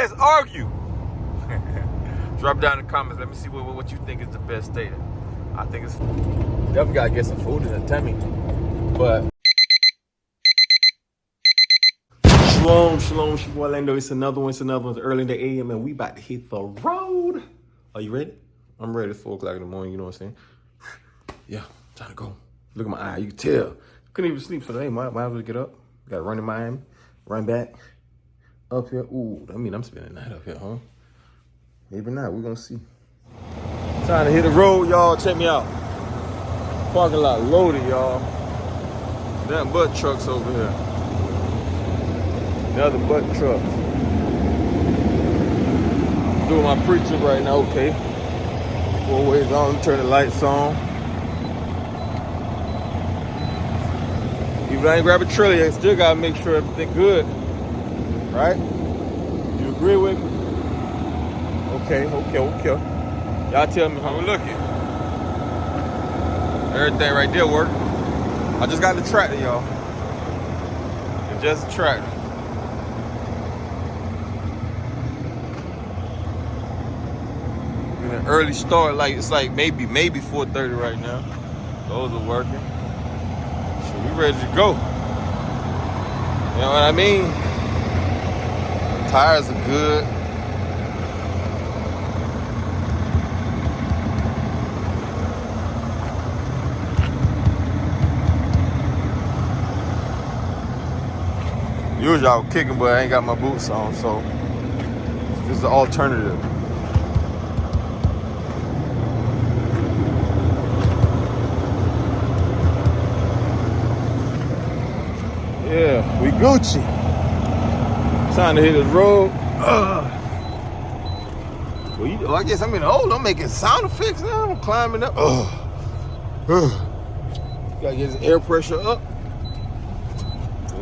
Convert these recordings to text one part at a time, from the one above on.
let's argue. Drop down in the comments. Let me see what you think is the best state. I think it's definitely gotta get some food in the tummy. But shalom, it's your boy Orlando. It's another one. It's early in the AM, and we about to hit the road. Are you ready? I'm ready. It's 4 o'clock in the morning. You know what I'm saying? Yeah, time to go. Look at my eye. You can tell. Couldn't even sleep, so hey, might as well get up. Got to run in Miami, run back up here. Ooh, I mean, I'm spending the night up here, huh? Maybe not. We're gonna see. Time to hit the road, y'all. Check me out. Parking lot loaded, y'all. Nothing but trucks over here. Nothing but trucks. Doing my preaching right now, okay. 4 ways on, turn the lights on. Even if I ain't grab a trailer, I still gotta make sure everything good. Right? You agree with me? Okay. Y'all tell me how we looking. Everything right there work. I just got the tractor, y'all. It's just a tractor. An early start, like it's like maybe 4:30 right now. Those are working. So we ready to go. You know what I mean? Tires are good. Usually I was kicking, but I ain't got my boots on, so this is the alternative. Yeah, we Gucci. Time to hit this road. Well, I guess I'm in the hole. I'm making sound effects now. I'm climbing up. Gotta get this air pressure up.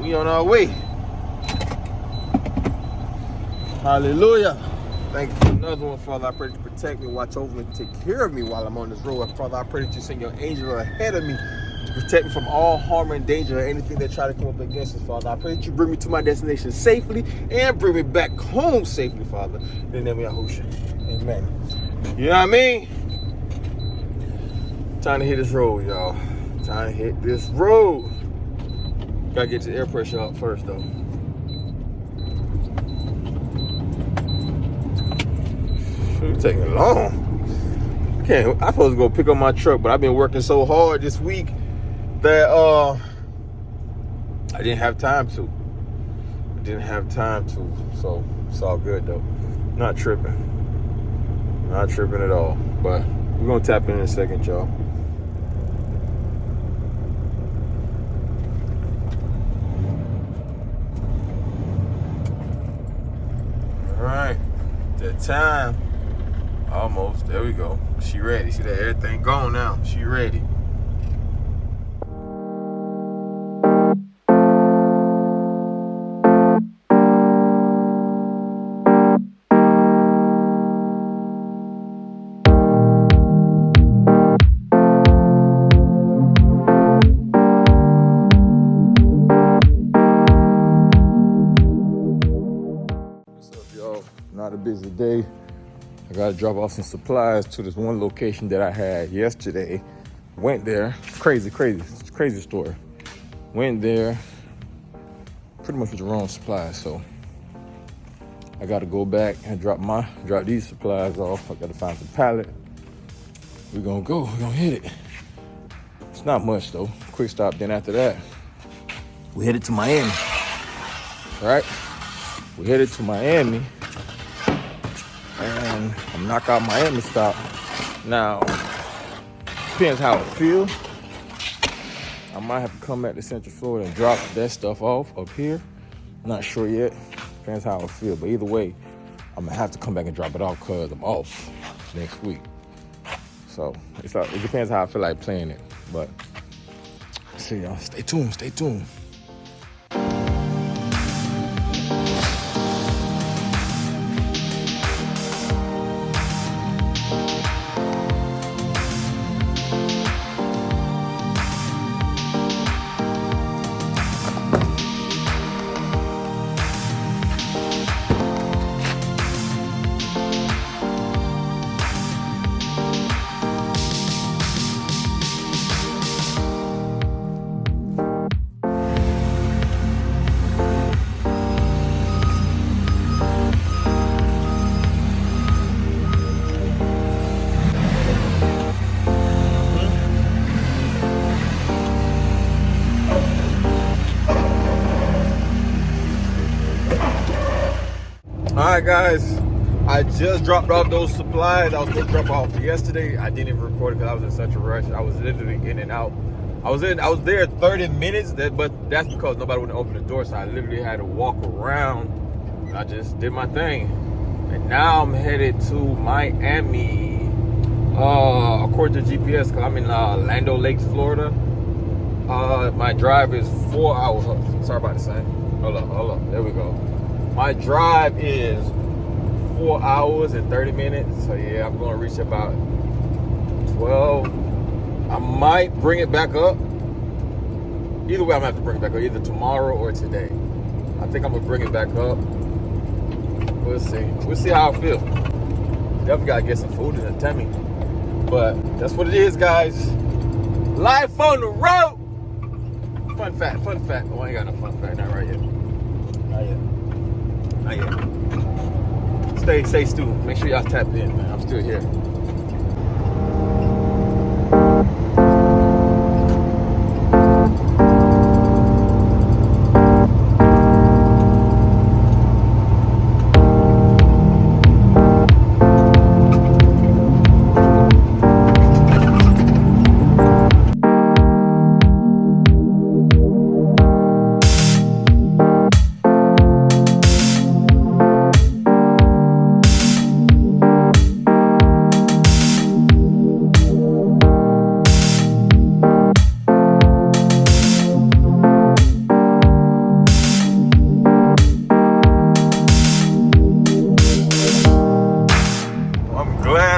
We on our way. Hallelujah. Thank you for another one, Father. I pray that you protect me, watch over me, take care of me while I'm on this road. Father, I pray that you send your angel ahead of me to protect me from all harm and danger or anything that try to come up against us, Father. I pray that you bring me to my destination safely and bring me back home safely, Father. In the name of Yahushua. Amen. You know what I mean? Time to hit this road, y'all. Time to hit this road. Gotta get the air pressure up first, though. It's taking long. I'm supposed to go pick up my truck, but I've been working so hard this week that I didn't have time to. So it's all good though. Not tripping at all. But we're gonna tap in a second, y'all. All right, that time. Almost. There we go. She ready. See that everything gone now. She ready. What's up, y'all? Not a busy day. I gotta drop off some supplies to this one location that I had yesterday. Went there, crazy story. Went there, pretty much with the wrong supplies, so I gotta go back and drop these supplies off. I gotta find some pallet. We're gonna hit it. It's not much though, quick stop, then after that, we headed to Miami, right? We headed to Miami. And I'm knock out Miami stop. Now, depends how I feel. I might have to come back to Central Florida and drop that stuff off up here. Not sure yet. Depends how I feel. But either way, I'm gonna have to come back and drop it off because I'm off next week. So it depends how I feel like playing it. But see y'all. Stay tuned. right, guys. I just dropped off those supplies. I was supposed to drop off yesterday. I didn't even record it because I was in such a rush. I was literally in and out. I was there 30 minutes, but that's because nobody would open the door, so I literally had to walk around. I just did my thing. And now I'm headed to Miami, according to GPS, because I'm in Land Lakes, Florida. My drive is 4 hours. Sorry about the sign. Hold up. There we go. My drive is 4 hours and 30 minutes. So yeah, I'm gonna reach about 12. I might bring it back up. Either way, I'm gonna have to bring it back up, either tomorrow or today. I think I'm gonna bring it back up. We'll see. We'll see how I feel. Definitely gotta get some food in the tummy. But that's what it is, guys. Life on the road. Fun fact. Oh, I ain't got no fun fact. Not right yet. Not yet. Stay tuned. Make sure y'all tap in, man. I'm still here.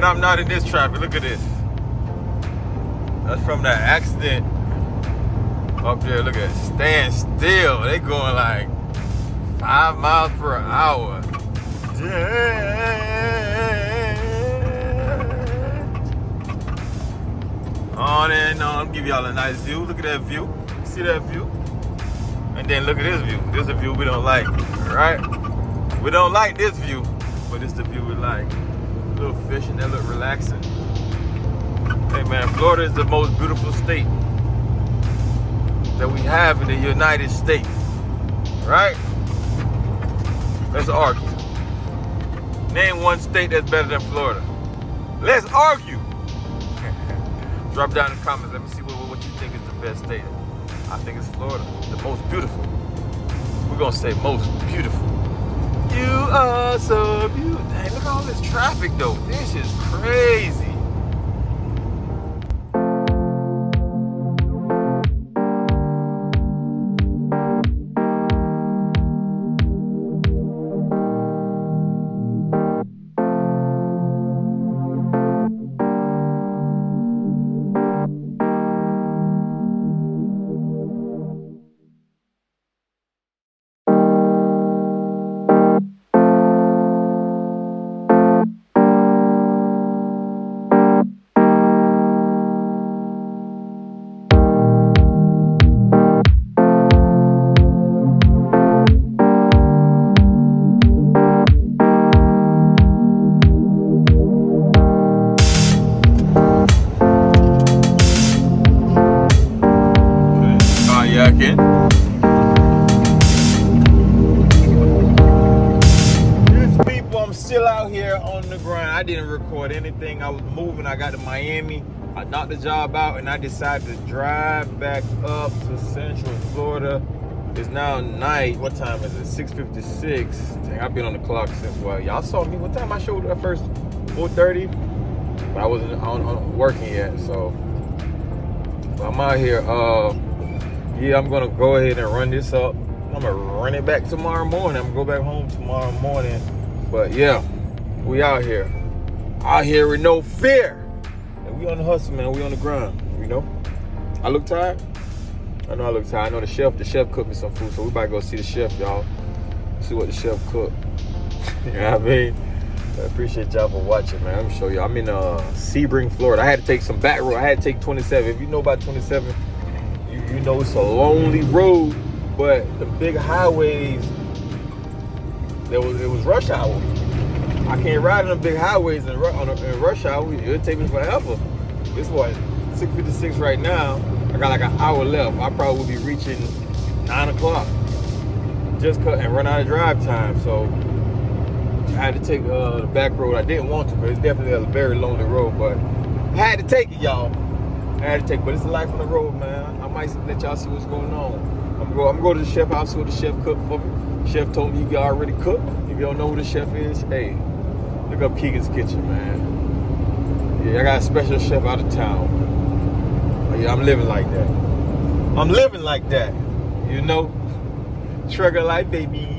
I'm not in this traffic. Look at this. That's from that accident up there. Look at it. Stand still. They going like 5 miles per hour. On and on. Give y'all a nice view. Look at that view. See that view? And then look at this view. This is a view we don't like. Right? We don't like this view, but it's the view we like. A little fishing, that look relaxing. Hey man, Florida is the most beautiful state that we have in the United States, right? Let's argue. Name one state that's better than Florida. Let's argue. Drop down in the comments. Let me see what you think is the best state. I think it's Florida, the most beautiful. We're gonna say most beautiful. You are so beautiful. Dang, look at all this traffic though. This is crazy. I'm still out here on the grind. I didn't record anything. I was moving. I got to Miami. I knocked the job out and I decided to drive back up to Central Florida. It's now night. What time is it? 6:56. Dang, I've been on the clock since, well, y'all saw me. What time I showed up first? 4:30. But I wasn't on working yet, so I'm out here. Yeah, I'm gonna go ahead and run this up. I'm gonna run it back tomorrow morning. I'm gonna go back home tomorrow morning. But yeah, we out here with no fear. And we on the hustle, man. We on the grind, you know. I look tired. I know I look tired. I know the chef cooked me some food, so we about to go see the chef, y'all. See what the chef cooked. You know what I mean? I appreciate y'all for watching, man. Let me show you. I'm in Sebring, Florida. I had to take some back road. I had to take 27. If you know about 27, you know it's a lonely road, but the big highways, it was rush hour. I can't ride on the big highways in rush hour. It'll take me forever. It's what, 6:56 right now. I got like an hour left. I probably will be reaching 9 o'clock. Just cut and run out of drive time. So I had to take the back road. I didn't want to, but it's definitely a very lonely road. But I had to take it, y'all. I had to take it. But it's the life on the road, man. I might let y'all see what's going on. I'm gonna go to the chef house, see what the chef cooked for me. Chef told me he already cooked. If you don't know who the chef is, hey, look up Keegan's Kitchen, man. Yeah, I got a special chef out of town. Yeah, I'm living like that. I'm living like that, you know? Trigger life, baby.